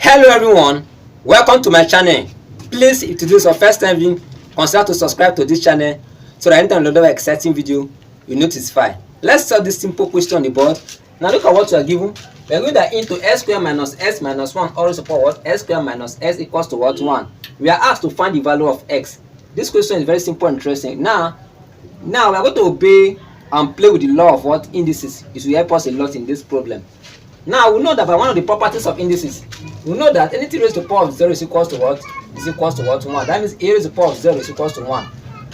Hello everyone, welcome to my channel. Please, if this is your first time viewing, consider to subscribe to this channel so that anytime I upload an exciting video, you notify. Let's solve this simple question on the board. Now look at what you are given. We are going that into x squared minus s minus 1 all raised to the power what? S squared minus s equals to what? 1. We are asked to find the value of x. This question is very simple and interesting. Now we are going to obey and play with the law of what? Indices. It will help us a lot in this problem. Now we know that by one of the properties of indices, we know that anything raised to the power of 0 is equals to what? Is equals to what? 1. That means a raised to the power of 0 is equals to 1.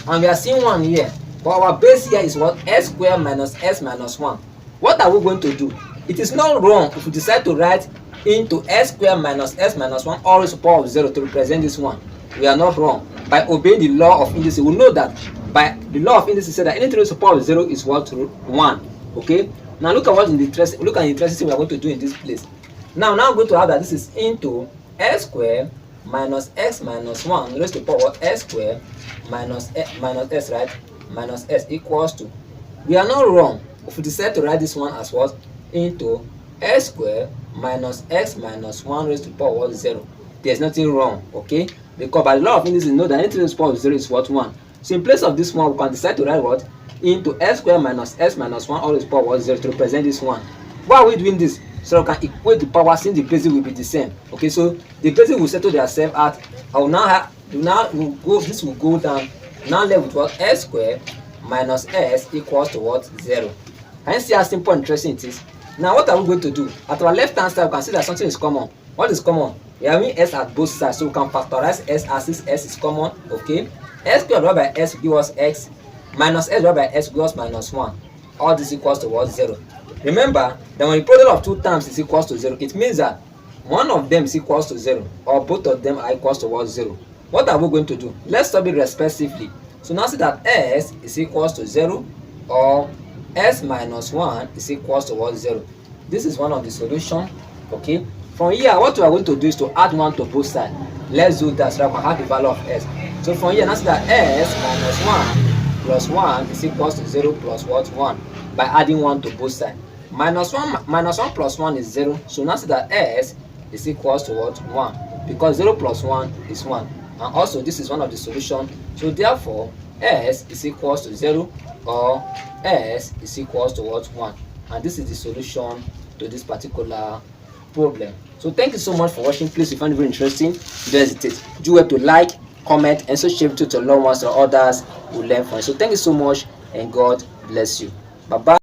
And we are seeing 1 here. But our base here is what? S squared minus s minus 1. What are we going to do? It is not wrong if we decide to write into s squared minus s minus 1 all raised to the power of 0 to represent this 1. We are not wrong. By obeying the law of indices, we know that by the law of indices, say that anything raised to the power of 0 is what? 1. Okay? Now look at what in the interesting thing we are going to do in this place. Now I'm going to have that this is into s squared minus x minus 1 raised to the power of s squared minus s, right? Minus s equals to. We are not wrong if we decide to write this one as what? Into s squared minus x minus 1 raised to the power of 0. There's nothing wrong, okay? Because by the law of indices, we know that anything raised to the power of 0 is what? 1. So in place of this one, we can decide to write what? Into s squared minus s minus 1 all raised to the power of 0 to represent this 1. Why are we doing this? So we can equate the power since the bases will be the same. Okay, so the bases will settle themselves at. I will now have this will go down. Now left with what? S squared minus s equals to what? 0. Can you see how simple and interesting it is? Now what are we going to do? At our left hand side, we can see that something is common. What is common? We are having s at both sides, so we can factorize s as this s is common. Okay, s squared divided by s will give us x, minus s divided by s will give us minus 1. All this equals to what? 0. Remember that when the product of two terms is equals to 0, it means that one of them is equals to 0 or both of them are equals to what? 0. What are we going to do? Let's solve it respectively. So now see that s is equals to 0 or s minus 1 is equals to what? 0. This is one of the solutions. Okay, from here what we are going to do is to add 1 to both sides. Let's do that so that we can have the value of s. So from here now see that s minus 1 plus 1 is equals to 0 plus what? 1 by adding 1 to both sides. Minus 1 plus 1 is 0. So now see that s is equals to what? 1, because 0 plus 1 is 1. And also this is one of the solutions. So therefore s is equals to 0 or s is equals to what? 1. And this is the solution to this particular problem. So thank you so much for watching. Please, if you find it very interesting, don't hesitate. Do well to like, comment, and so share it to loved ones or others who learn from it. So thank you so much and God bless you. Bye bye.